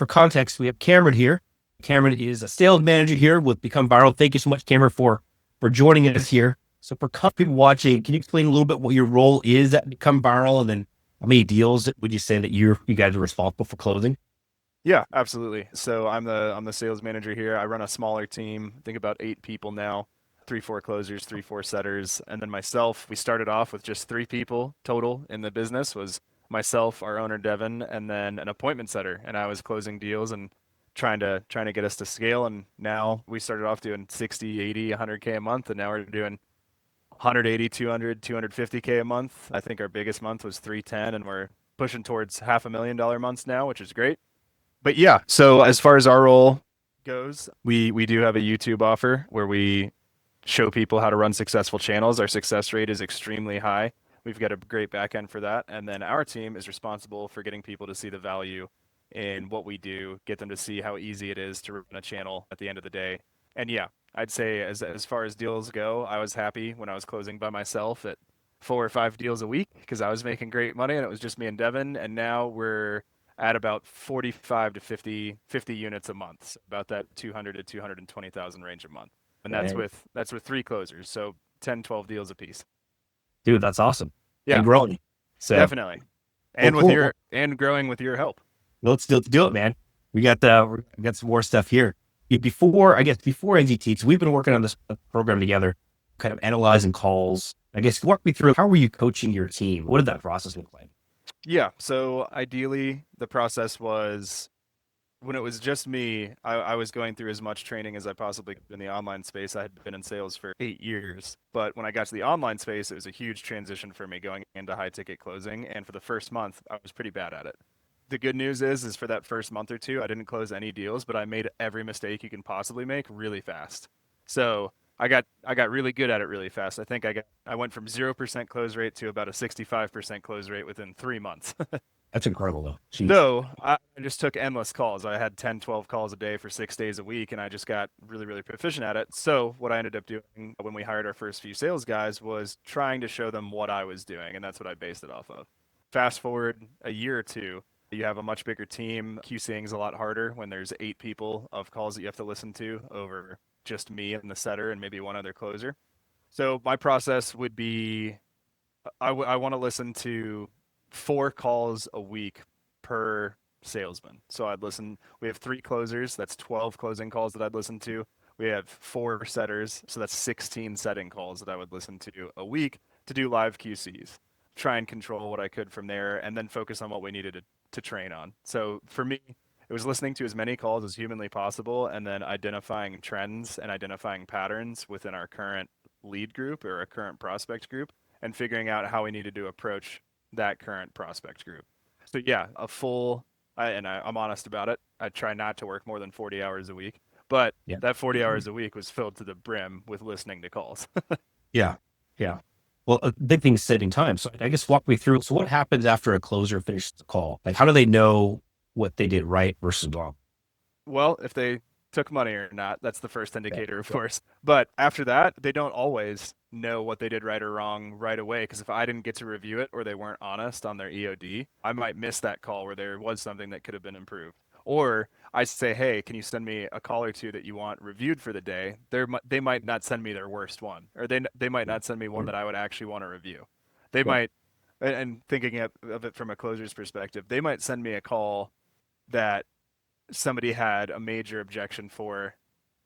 For context, we have Cameron here. Cameron is a sales manager here with Become Viral. Thank you so much, Cameron, for joining us here. So for people watching, can you explain a little bit what your role is at Become Viral, and then how many deals would you say that you guys are responsible for closing? Yeah, absolutely. So I'm the sales manager here. I run a smaller team, I think about 8 people now, 3, 4 closers, 3, 4 setters, and then myself. We started off with just 3 people total in the business. Was myself, our owner Devin, and then an appointment setter. And I was closing deals and trying to get us to scale. And now we started off doing 60, 80, 100K a month, and now we're doing 180, 200, 250K a month. I think our biggest month was 310, and we're pushing towards $500,000 months now, which is great. But yeah, so as far as our role goes, we do have a YouTube offer where we show people how to run successful channels. Our success rate is extremely high. We've got a great back end for that. And then our team is responsible for getting people to see the value in what we do, get them to see how easy it is to run a channel at the end of the day. And yeah, I'd say as far as deals go, I was happy when I was closing by myself at 4 or 5 deals a week because I was making great money and it was just me and Devin. And now we're at about 45 to 50 units a month, so about that 200 to 220,000 range a month. And And that's with 3 closers, so 10, 12 deals a piece. dude, that's awesome and Yeah, growing. So, definitely. well, And with cool. your Well, and growing with your help. let's do it, man. We got some more stuff here. Before NZT, so we've been working on this program together, kind of analyzing calls. I guess walk me through how were you coaching your team? What did that process look like? Yeah, so ideally the process was when it was just me, I was going through as much training as I possibly could in the online space. I had been in sales for 8 years, but when I got to the online space, it was a huge transition for me going into high ticket closing. And for the first month, I was pretty bad at it. The good news is for that first month or two, I didn't close any deals, but I made every mistake you can possibly make really fast. So I got really good at it really fast. I went from 0% close rate to about a 65% close rate within 3 months. That's incredible, though. Jeez. Though I just took endless calls. I had 10, 12 calls a day for 6 days a week, and I just got really, really proficient at it. So, what I ended up doing when we hired our first few sales guys was trying to show them what I was doing, and that's what I based it off of. Fast forward a year or two, you have a much bigger team. QCing is a lot harder when there's 8 people of calls that you have to listen to over just me and the setter and maybe one other closer. So, my process would be I want to listen to 4 calls a week per salesman. So I'd listen. We have 3 closers. That's 12 closing calls that I'd listen to. We have 4 setters. So that's 16 setting calls that I would listen to a week to do live QCs. Try and control what I could from there and then focus on what we needed to train on. So for me, it was listening to as many calls as humanly possible and then identifying trends and identifying patterns within our current lead group or our current prospect group and figuring out how we needed to approach that current prospect group. So yeah, I'm honest about it. I try not to work more than 40 hours a week, but Yeah. that 40 hours a week was filled to the brim with listening to calls. Yeah. Yeah. Well, a big thing is setting time. So I guess walk me through. So what happens after a closer finishes the call? Like, how do they know what they did right versus wrong? Well, if they took money or not, that's the first Yeah. indicator, of Yeah. course. But after that, they don't always know what they did right or wrong right away. Because if I didn't get to review it or they weren't honest on their EOD, I might miss that call where there was something that could have been improved. Or I say, hey, can you send me a call or two that you want reviewed for the day? They might not send me their worst one, or they might not send me one that I would actually want to review. They Yeah. might, and thinking of it from a closer's perspective, they might send me a call that somebody had a major objection for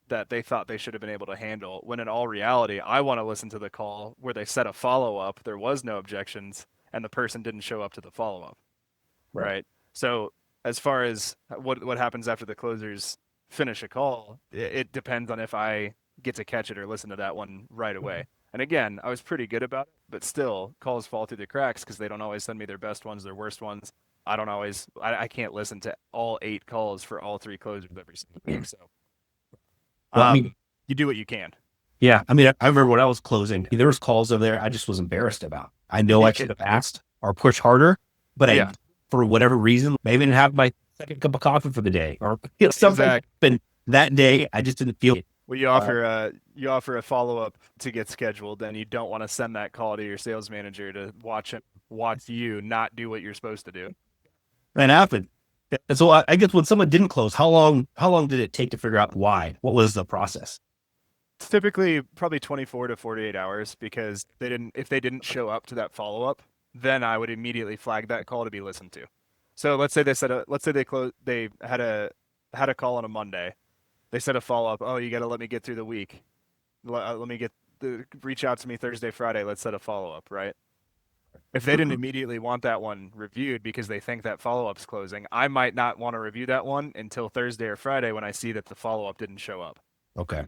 that they thought they should have been able to handle. When in all reality, I want to listen to the call where they set a follow up, there was no objections, and the person didn't show up to the follow up, Right. right? So, as far as what happens after the closers finish a call, it depends on if I get to catch it or listen to that one right away. And again, I was pretty good about it, but still, calls fall through the cracks because they don't always send me their best ones, their worst ones. I can't listen to all 8 calls for all 3 closers every single week. So, Well, I mean, um, you do what you can. yeah. I mean, I remember when I was closing, there was calls over there I just was embarrassed about. I know I should have asked or pushed harder, but Yeah, for whatever reason, maybe didn't have my second cup of coffee for the day, or something exactly. happened that day. I just didn't feel it. Well, Uh, you offer a follow up to get scheduled, and you don't want to send that call to your sales manager to watch you not do what you're supposed to do. that happened. And so I guess when someone didn't close, how long did it take to figure out why? What was the process? It's typically probably 24 to 48 hours because if they didn't show up to that follow up, then I would immediately flag that call to be listened to. So let's say they had a call on a Monday. They said a follow up. Oh, you got to let me get through the week. Let me reach out to me Thursday, Friday. Let's set a follow up, right? If they didn't immediately want that one reviewed because they think that follow up's closing, I might not want to review that one until Thursday or Friday when I see that the follow up didn't show up. Okay.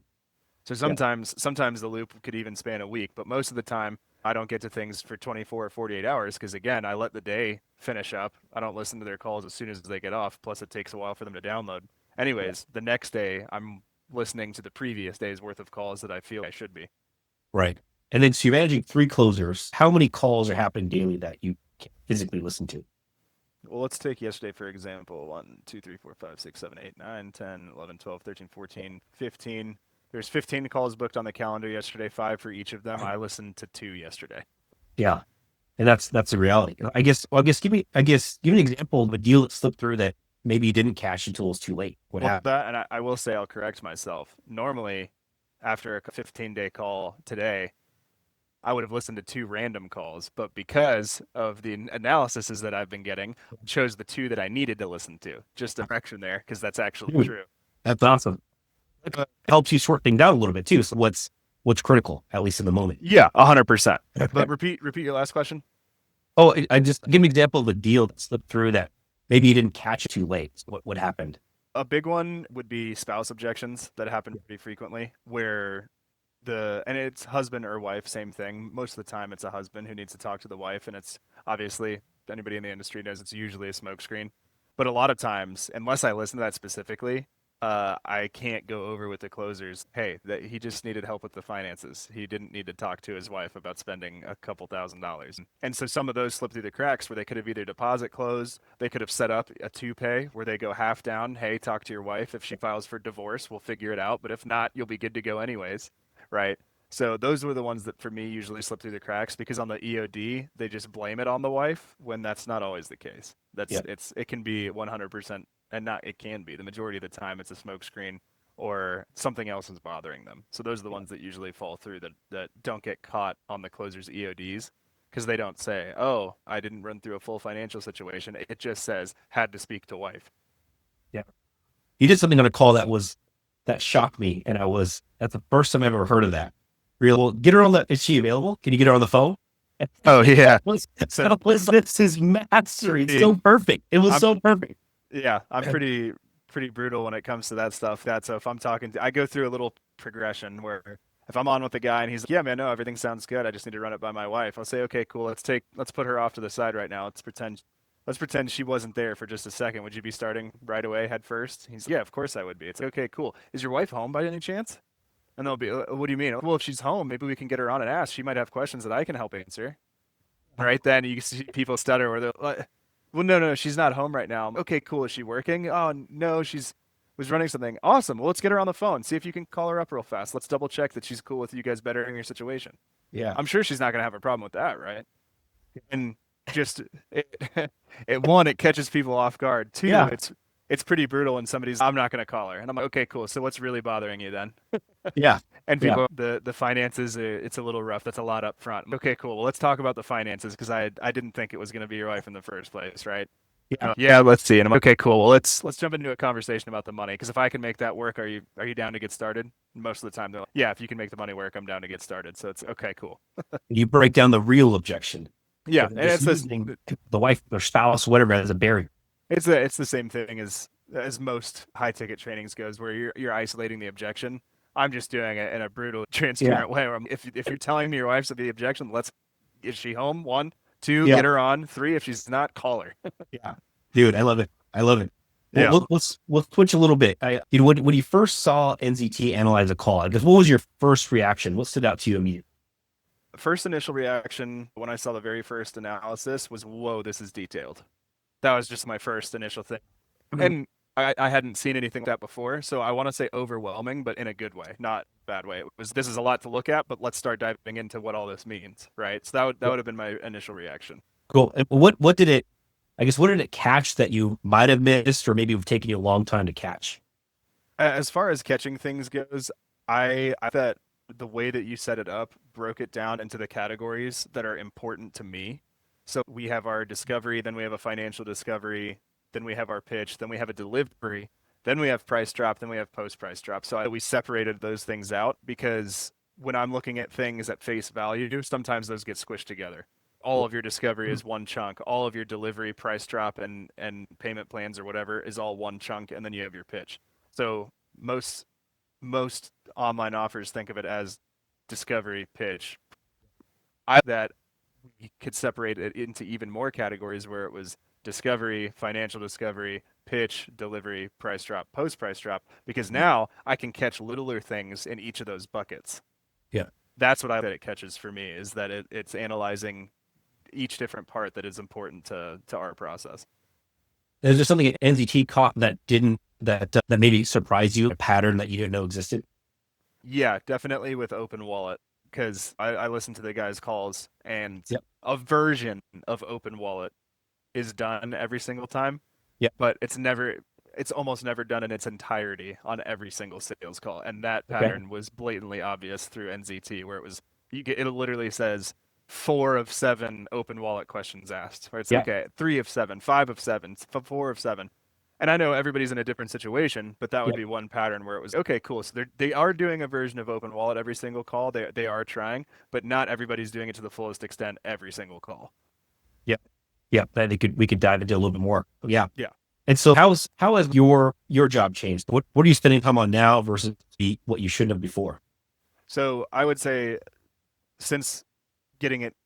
So Yeah. sometimes the loop could even span a week, but most of the time I don't get to things for 24 or 48 hours because again, I let the day finish up. I don't listen to their calls as soon as they get off, plus it takes a while for them to download. Yeah. Anyways, the next day I'm listening to the previous day's worth of calls that I feel I should be. Right. And then so you're managing three closers. How many calls are happening daily that you can physically listen to? Well, let's take yesterday for example. 1, 2, 3, 4, 5, 6, 7, 8, 9, 10, 11, 12, 13, 14, 15. There's 15 calls booked on the calendar yesterday, 5 for each of them. I listened to 2 yesterday. Yeah. And that's the reality. Give me an example of a deal that slipped through that maybe you didn't cash until it was too late. What Well, happened? that, and I will say I'll correct myself. Normally, after a 15-day call today, I would have listened to 2 random calls, but because of the analysis that I've been getting, I chose the 2 that I needed to listen to. Just a correction there, because that's actually Dude, true. that's awesome. It helps you sort things down a little bit too. So what's critical, at least in the moment. Yeah, 100%. Okay. But repeat your last question. Oh, I just give me an example of a deal that slipped through that maybe you didn't catch it too late. What happened? A big one would be spouse objections that happen pretty frequently, where and it's husband or wife, same thing. Most of the time, it's a husband who needs to talk to the wife, and it's obviously anybody in the industry knows it's usually a smokescreen. But a lot of times, unless I listen to that specifically, I can't go over with the closers. Hey, that he just needed help with the finances. He didn't need to talk to his wife about spending a couple $1,000s. And so some of those slip through the cracks where they could have either deposit closed, they could have set up a 2 pay where they go half down. Hey, talk to your wife. If she files for divorce, we'll figure it out. But if not, you'll be good to go anyways, right? So those were the ones that for me usually slip through the cracks because on the EOD they just blame it on the wife when that's not always the case. Yeah. It can be 100% and not it can be the majority of the time it's a smokescreen or something else is bothering them. So those are the ones that usually fall through that don't get caught on the closer's EODs because they don't say, "Oh, I didn't run through a full financial situation." It just says had to speak to wife. Yeah. You did something on a call that shocked me, and that's the first time I've ever heard of that. Real, well, get her on the. Is she available? Can you get her on the phone? Oh yeah. So This is mastery. It's so perfect. It was I'm so perfect. Yeah, I'm pretty brutal when it comes to that stuff. So if I'm talking I go through a little progression where if I'm on with the guy and he's like, "Yeah, man, no, everything sounds good. I just need to run it by my wife." I'll say, "Okay, cool. Let's put her off to the side right now. Let's pretend she wasn't there for just a second. Would you be starting right away head first?" He's, "Yeah, of course I would be." It's like, "Okay, cool. Is your wife home by any chance?" And they'll be, "What do you mean?" "Well, if she's home, maybe we can get her on and ask. She might have questions that I can help answer." Right then you see people stutter where they're like, "Well, no, she's not home right now." "Okay, cool. Is she working?" "Oh, no, she's was running something." "Awesome. Well, let's get her on the phone. See if you can call her up real fast. Let's double check that she's cool with you guys bettering your situation." Yeah. I'm sure she's not going to have a problem with that, right? And just one, it catches people off guard. Two, Yeah. it's pretty brutal when somebody's, "I'm not going to call her." And I'm like, "Okay, cool. So what's really bothering you then?" Yeah. And Yeah. people, the finances, it's a little rough. That's a lot up front. Okay, cool. Well, let's talk about the finances because I didn't think it was going to be your wife in the first place, right? Yeah. Yeah, let's see. And I'm like, okay, cool. Well, let's jump into a conversation about the money because if I can make that work, are you down to get started? Most of the time, they're like, "Yeah, if you can make the money work, I'm down to get started." So it's okay, cool. You break down the real objection. Yeah, So and just using the wife or spouse, whatever, as a barrier. it's the same thing as most high ticket trainings goes, where you're isolating the objection. I'm just doing it in a brutal, Yeah. transparent way. Where if you're telling me your wife's the objection, is she home? One, two, Yeah. get her on. Three, if she's not, call her. Yeah. Dude, I love it. I love it. Well, Yeah. let's switch a little bit. When you first saw NZT analyze a call, I guess what was your first reaction? What stood out to you immediately? First initial reaction when I saw the very first analysis was, "Whoa, this is detailed." That was just my first initial thing. And I hadn't seen anything like that before, so I want to say overwhelming, but in a good way, not bad way. It was this is a lot to look at, but let's start diving into what all this means, right? So that would have been my initial reaction. Cool. And what did it? I guess what did it catch that you might have missed or maybe have taken you a long time to catch? As far as catching things goes, I thought the way that you set it up broke it down into the categories that are important to me. So we have our discovery, then we have a financial discovery, then we have our pitch, then we have a delivery, then we have price drop, then we have post price drop. So we separated those things out because when I'm looking at things at face value, sometimes those get squished together. All of your discovery is one chunk. All of your delivery, price drop, and payment plans or whatever is all one chunk, and then you have your pitch. So most most online offers think of it as discovery, pitch. I that we could separate it into even more categories where it was discovery, financial discovery, pitch, delivery, price drop, post price drop, because now I can catch littler things in each of those buckets. Yeah. That's what I bet it catches for me is that it's analyzing each different part that is important to our process. Is there something that NZT caught that didn't that maybe surprised you, a pattern that you didn't know existed? Yeah, definitely with open wallet because I listen to the guys' calls and Yep. a version of open wallet is done every single time, Yep. but it's almost never done in its entirety on every single sales call. And that Okay. pattern was blatantly obvious through NZT where it literally says 4 of 7 open wallet questions asked, where it's Yeah. okay, 3 of 7, 5 of 7, 4 of 7. And I know everybody's in a different situation, but that would Yep. be one pattern where it was okay, cool. So they are doing a version of open wallet every single call. They are trying, but not everybody's doing it to the fullest extent every single call. Yep. Yep. That we could dive into a little bit more. Yeah. Yeah. And so how has your job changed? What are you spending time on now versus what you shouldn't have before? So I would say since getting it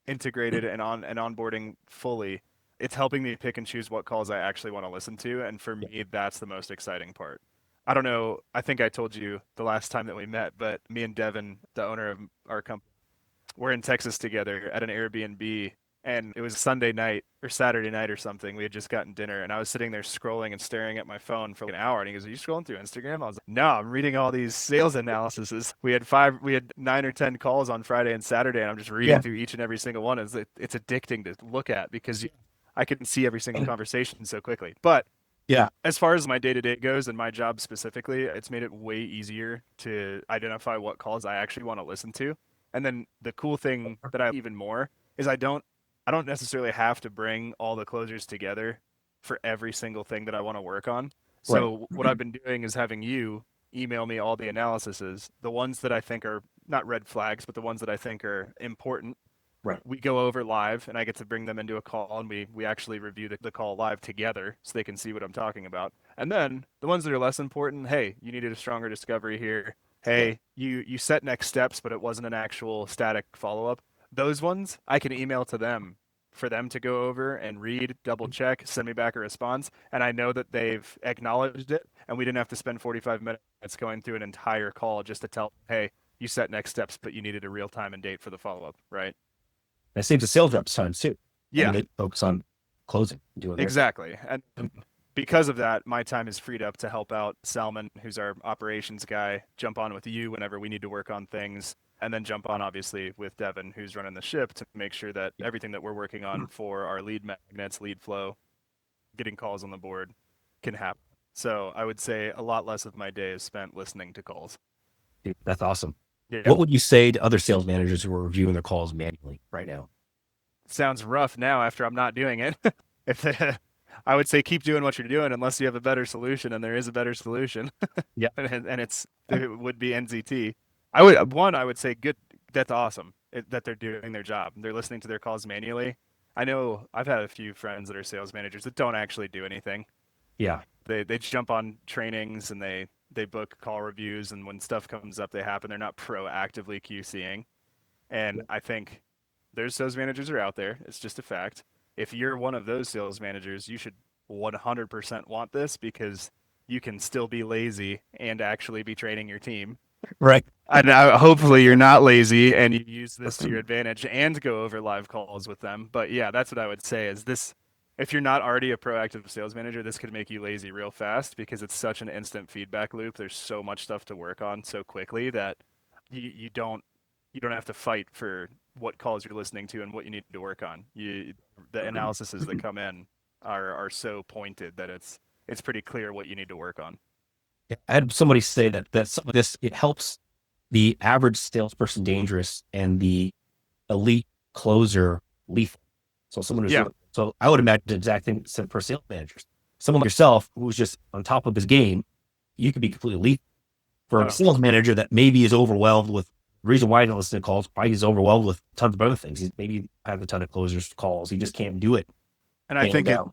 integrated and onboarding fully, it's helping me pick and choose what calls I actually want to listen to. And for me, that's the most exciting part. I don't know. I think I told you the last time that we met, but me and Devin, the owner of our company, we're in Texas together at an Airbnb, and it was Sunday night or Saturday night or something. We had just gotten dinner, and I was sitting there scrolling and staring at my phone for like an hour. And he goes, "Are you scrolling through Instagram?" I was like, "No, I'm reading all these sales analyses." We had 9 or 10 calls on Friday and Saturday, and I'm just reading Yeah. through each and every single one. It's addicting to look at because I can see every single conversation so quickly. But Yeah. as far as my day to day goes and my job specifically, it's made it way easier to identify what calls I actually want to listen to. And then the cool thing that I even more is I don't necessarily have to bring all the closers together for every single thing that I want to work on. Right. So what I've been doing is having you email me all the analyses, the ones that I think are not red flags, but the ones that I think are important. Right. We go over live and I get to bring them into a call and we actually review the call live together so they can see what I'm talking about. And then the ones that are less important, hey, you needed a stronger discovery here. Yeah. Hey, you set next steps, but it wasn't an actual static follow up. Those ones I can email to them for them to go over and read, double check, send me back a response. And I know that they've acknowledged it and we didn't have to spend 45 minutes going through an entire call just to tell, hey, you set next steps, but you needed a real time and date for the follow up, right? That saves the sales reps time too. I mean, Yeah, they focus on closing, doing their thing. exactly. And because of that, my time is freed up to help out Salman, who's our operations guy, jump on with you whenever we need to work on things, and then jump on obviously with Devin, who's running the ship to make sure that everything that we're working on for our lead magnets, lead flow, getting calls on the board can happen. So I would say a lot less of my day is spent listening to calls. Dude, that's awesome. Yeah. What would you say to other sales managers who are reviewing their calls manually right now? Sounds rough now after I'm not doing it. if they, I would say keep doing what you're doing unless you have a better solution, and there is a better solution, Yeah. and it would be NZT. I would say good. That's awesome that they're doing their job. They're listening to their calls manually. I know I've had a few friends that are sales managers that don't actually do anything. Yeah. They jump on trainings and they book call reviews, and when stuff comes up, they happen. They're not proactively QCing. And I think there's sales managers are out there. It's just a fact. If you're one of those sales managers, you should 100% want this because you can still be lazy and actually be training your team. Right. And hopefully you're not lazy and you use this to your advantage and go over live calls with them. But yeah, that's what I would say is this if you're not already a proactive sales manager, this could make you lazy real fast because it's such an instant feedback loop. There's so much stuff to work on so quickly that you don't have to fight for what calls you're listening to and what you need to work on. The analyses that come in are so pointed that it's pretty clear what you need to work on. I had somebody say that some of this, it helps the average salesperson dangerous and the elite closer lethal. So someone who's Yeah. so I would imagine the exact thing for sales managers. Someone like yourself who's just on top of his game, you could be completely lethal. For a sales manager that maybe is overwhelmed with the reason why he doesn't listen to calls, probably he's overwhelmed with tons of other things. He's maybe has a ton of closers calls. He just can't do it. And I think it Down.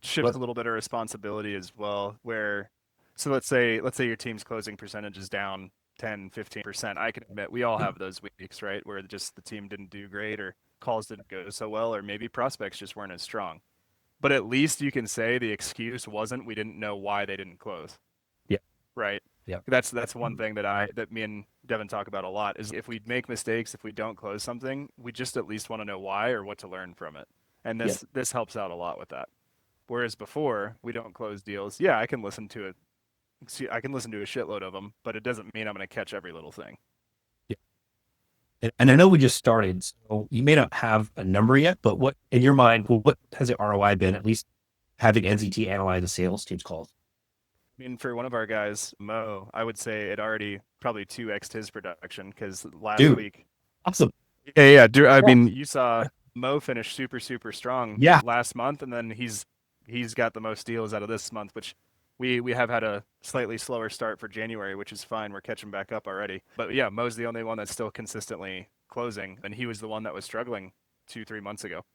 shifts a little bit of responsibility as well, where so let's say your team's closing percentage is down 10, 15%. I can admit we all have those weeks, right? Where just the team didn't do great or calls didn't go so well, or maybe prospects just weren't as strong. But at least you can say the excuse wasn't we didn't know why they didn't close. Yeah. Right. Yeah. That's one thing that me and Devin talk about a lot is if we make mistakes, if we don't close something, we just at least want to know why or what to learn from it. And this helps out a lot with that. Whereas before we don't close deals, yeah, I can listen to it. See, I can listen to a shitload of them, but it doesn't mean I'm going to catch every little thing. And I know we just started, so you may not have a number yet, but what in your mind, what has the ROI been, at least having NZT analyze the sales team's calls? I mean, for one of our guys, Mo, I would say it already probably 2x'd his production because last week. Awesome. Yeah. I mean, you saw Mo finish super, super strong last month, and then he's got the most deals out of this month, which we have had a slightly slower start for January, which is fine. We're catching back up already. But yeah, Mo's the only one that's still consistently closing, and he was the one that was struggling 2-3 months ago.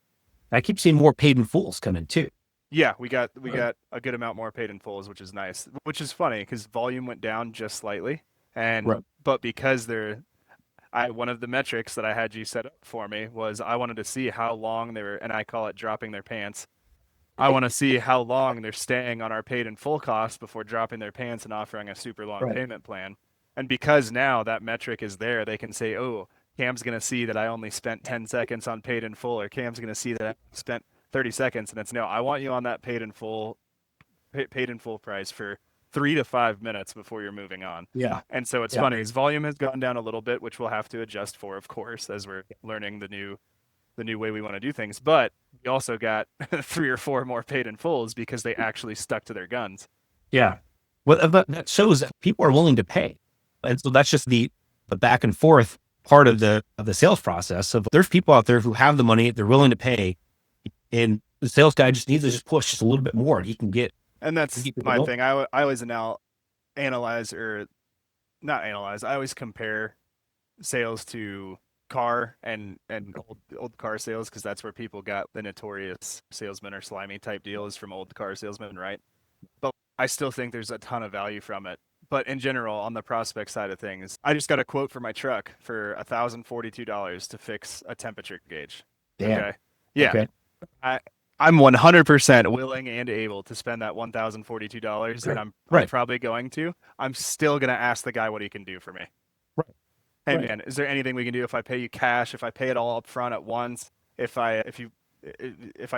I keep seeing more paid in fulls coming too. Yeah, we got a good amount more paid in fulls, which is nice. Which is funny because volume went down just slightly, but because one of the metrics that I had you set up for me was I wanted to see how long they were, and I call it dropping their pants. I want to see how long they're staying on our paid in full cost before dropping their pants and offering a super long payment plan. And because now that metric is there, they can say, oh, Cam's going to see that I only spent 10 seconds on paid in full, or Cam's going to see that I spent 30 seconds. And it's no, I want you on that paid in full price for 3 to 5 minutes before you're moving on. Yeah. And so it's funny, his volume has gone down a little bit, which we'll have to adjust for, of course, as we're learning the new way we want to do things. But we also got 3 or 4 more paid in fulls because they actually stuck to their guns. Yeah. Well, that shows that people are willing to pay. And so that's just the back and forth part of the sales process. So there's people out there who have the money, they're willing to pay, and the sales guy just needs to just push just a little bit more, and he can get. And that's my thing. I always analyze or not analyze. I always compare sales to car and old car sales because that's where people got the notorious salesman or slimy type deals from old car salesmen, right? But I still think there's a ton of value from it. But in general, on the prospect side of things, I just got a quote for my truck for $1,042 to fix a temperature gauge. Damn. Okay. Yeah. Okay. I'm 100% willing and able to spend that $1,042, and I'm probably going to. I'm still going to ask the guy what he can do for me. Right. Hey man, is there anything we can do if I pay you cash? If I pay it all up front at once? If I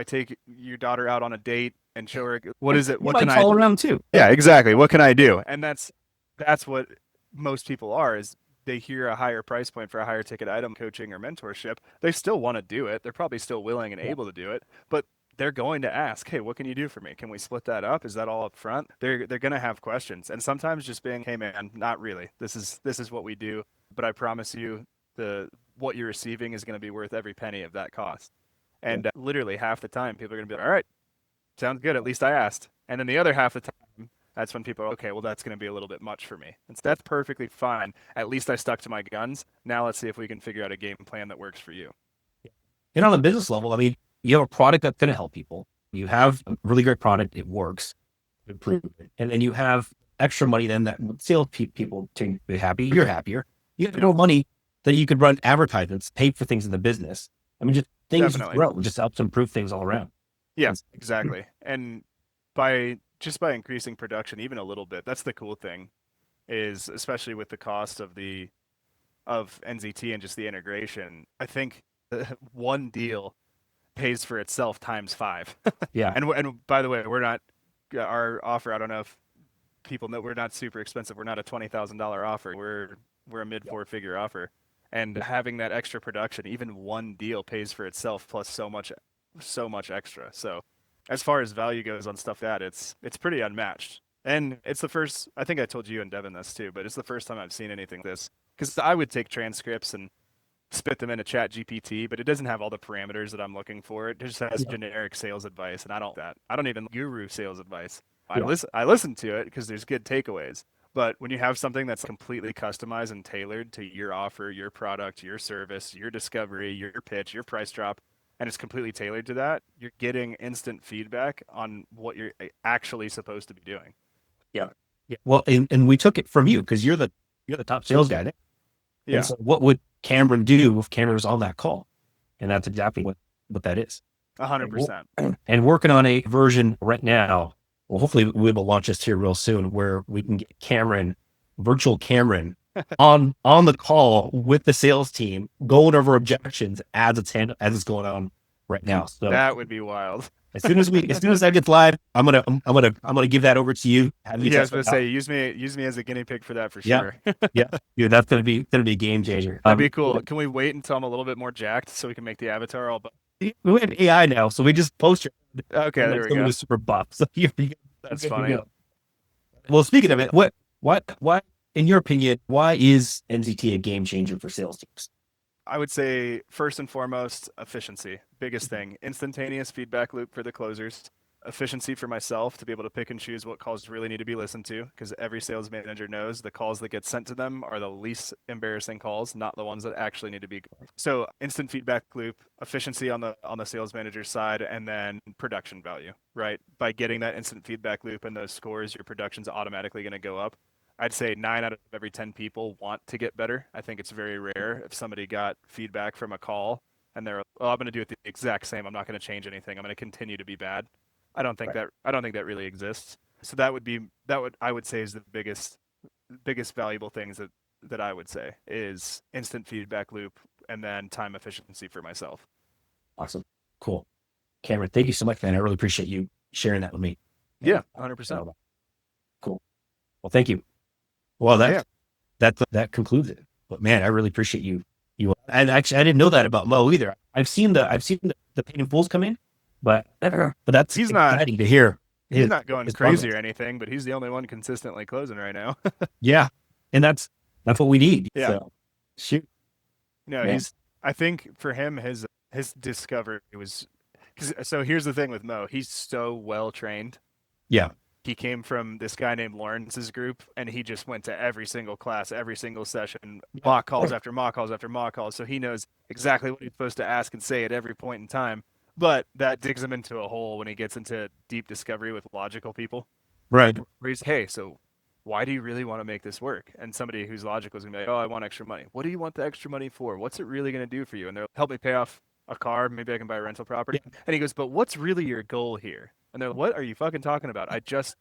take your daughter out on a date and show her what is it? What can I call around too? Yeah, exactly. What can I do? And that's what most people are is they hear a higher price point for a higher ticket item, coaching or mentorship. They still want to do it. They're probably still willing and able to do it, but they're going to ask, "Hey, what can you do for me? Can we split that up? Is that all up front?" They're going to have questions, and sometimes just being, "Hey, man, not really. This is what we do, but I promise you, what you're receiving is going to be worth every penny of that cost." And literally half the time, people are going to be like, "All right, sounds good. At least I asked." And then the other half of the time, that's when people are, "Okay, well, that's going to be a little bit much for me." And so that's perfectly fine. At least I stuck to my guns. Now let's see if we can figure out a game plan that works for you. And on the business level, I mean, you have a product that's going to help people. You have a really great product. It works. Improve it. And then you have extra money then that sales people to be happy. You're happier. You have no money that you could run advertisements, pay for things in the business. I mean, just things grow. Just helps improve things all around. Yeah, exactly. And by increasing production even a little bit, that's the cool thing is especially with the cost of NZT and just the integration, I think one deal pays for itself times 5. Yeah. And by the way, our offer, I don't know if people know, we're not super expensive. We're not a $20,000 offer. We're a mid 4-figure offer. And having that extra production, even one deal pays for itself plus so much extra. So as far as value goes on stuff that it's pretty unmatched. And it's the first, I think I told you and Devin this too, but it's the first time I've seen anything like this. Because I would take transcripts and spit them into chat GPT, but it doesn't have all the parameters that I'm looking for. It just has Yeah. generic sales advice, and I don't even guru sales advice. Yeah. I listen to it because there's good takeaways. But when you have something that's completely customized and tailored to your offer, your product, your service, your discovery, your pitch, your price drop, and it's completely tailored to that, you're getting instant feedback on what you're actually supposed to be doing. Yeah. Yeah. Well, and we took it from you because you're the top sales guy there. And Yeah, so what would Cameron do if Cameron was on that call? And that's exactly what that is. And, 100%. and working on a version right now. Well, hopefully we will launch this here real soon where we can get Cameron, virtual Cameron, on the call with the sales team, going over objections as it's going on right now. So That would be wild. as soon as that gets live, I'm gonna give that over to you. Have you Yeah, I was test gonna it out. say use me as a guinea pig for that for Yeah, sure. yeah, dude, that's gonna be a game changer. That'd be cool. Can we wait until I'm a little bit more jacked so we can make the avatar all? We have AI now, so we just post your Okay, and there like we someone go. who's super buff. So That's you're good to funny. go. Well, speaking of it, what, in your opinion, why is NZT a game changer for sales teams? I would say first and foremost, efficiency. Biggest thing. Instantaneous feedback loop for the closers. Efficiency for myself to be able to pick and choose what calls really need to be listened to because every sales manager knows the calls that get sent to them are the least embarrassing calls, not the ones that actually need to be. So instant feedback loop, efficiency on the sales manager's side, and then production value, right? By getting that instant feedback loop and those scores, your production's automatically going to go up. I'd say 9 out of every 10 people want to get better. I think it's very rare if somebody got feedback from a call and they're, oh, I'm going to do it the exact same. I'm not going to change anything. I'm going to continue to be bad. Right. I don't think that really exists. So I would say is the biggest valuable things that I would say is instant feedback loop and then time efficiency for myself. Awesome. Cool. Cameron, thank you so much, man. I really appreciate you sharing that with me. Yeah, And 100%. cool. Well, thank you. Well, Yeah. that concludes it. But man, I really appreciate you. And actually, I didn't know that about Mo either. I've seen the paid in fulls come in, but that's He's not exciting to hear. he's not going his crazy progress. or anything, but he's the only one consistently closing right now. Yeah, and that's what we need. Yeah. So shoot, No, man. I think for him his discovery was so here's the thing with Mo, he's so well trained. Yeah, He came from this guy named Lawrence's group, and he just went to every single class, every single session, mock calls after mock calls after mock calls. So he knows exactly what he's supposed to ask and say at every point in time. But that digs him into a hole when he gets into deep discovery with logical people. right. Where he's, hey, so why do you really want to make this work? And somebody who's logical is gonna be like, oh, I want extra money. What do you want the extra money for? What's it really gonna do for you? And they'll help me pay off a car. Maybe I can buy a rental property. Yeah, And he goes, but what's really your goal here? And they're like, what are you fucking talking about? I just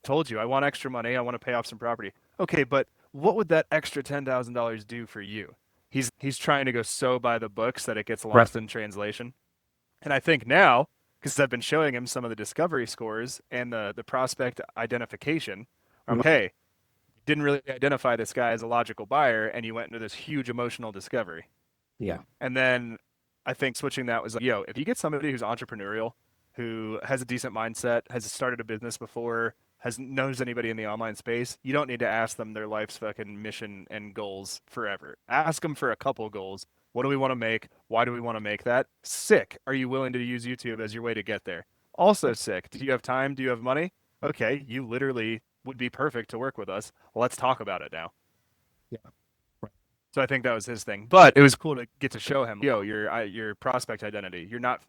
told you I want extra money. I want to pay off some property. Okay, but what would that extra $10,000 do for you? He's trying to go so by the books that it gets right. lost in translation. And I think now, because I've been showing him some of the discovery scores and the prospect identification, I'm hey, didn't really identify this guy as a logical buyer, and you went into this huge emotional discovery. Yeah, And then I think switching that was like, yo, if you get somebody who's entrepreneurial, who has a decent mindset, has started a business before, has knows anybody in the online space, you don't need to ask them their life's fucking mission and goals forever. Ask them for a couple goals. What do we want to make? Why do we want to make that? Sick. Are you willing to use YouTube as your way to get there? Also sick. Do you have time? Do you have money? Okay, you literally would be perfect to work with us. Let's talk about it now. yeah, right. So I think that was his thing. But it was cool to get to show him, yo, your prospect identity. You're not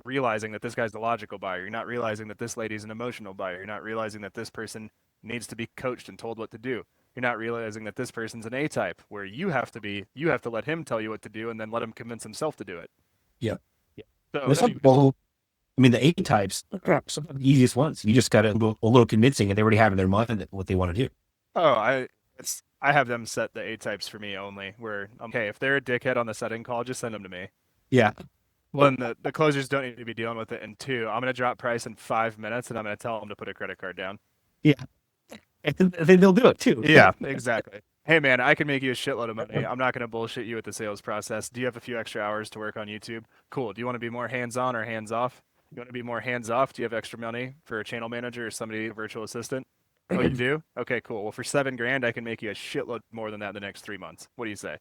realizing that this guy's the logical buyer. You're not realizing that this lady's an emotional buyer. You're not realizing that this person needs to be coached and told what to do. You're not realizing that this person's an A type where you have to let him tell you what to do and then let him convince himself to do it. Yeah, yeah. So There's some people. I mean, the A types are some of the easiest ones. You just got to a little convincing, and they already have in their mind what they want to do. oh, I have them set the A types for me only. Where okay, if they're a dickhead on the setting call, just send them to me. Yeah, One, the closers don't need to be dealing with it. And two, I'm going to drop price in 5 minutes and I'm going to tell them to put a credit card down. yeah. And then they'll do it too. Yeah, exactly. Hey man, I can make you a shitload of money. I'm not going to bullshit you with the sales process. Do you have a few extra hours to work on YouTube? Cool. Do you want to be more hands-on or hands-off? You want to be more hands-off? Do you have extra money for a channel manager or somebody, a virtual assistant? Oh, you do? Okay, cool. Well, for 7 grand, I can make you a shitload more than that in the next 3 months. What do you say?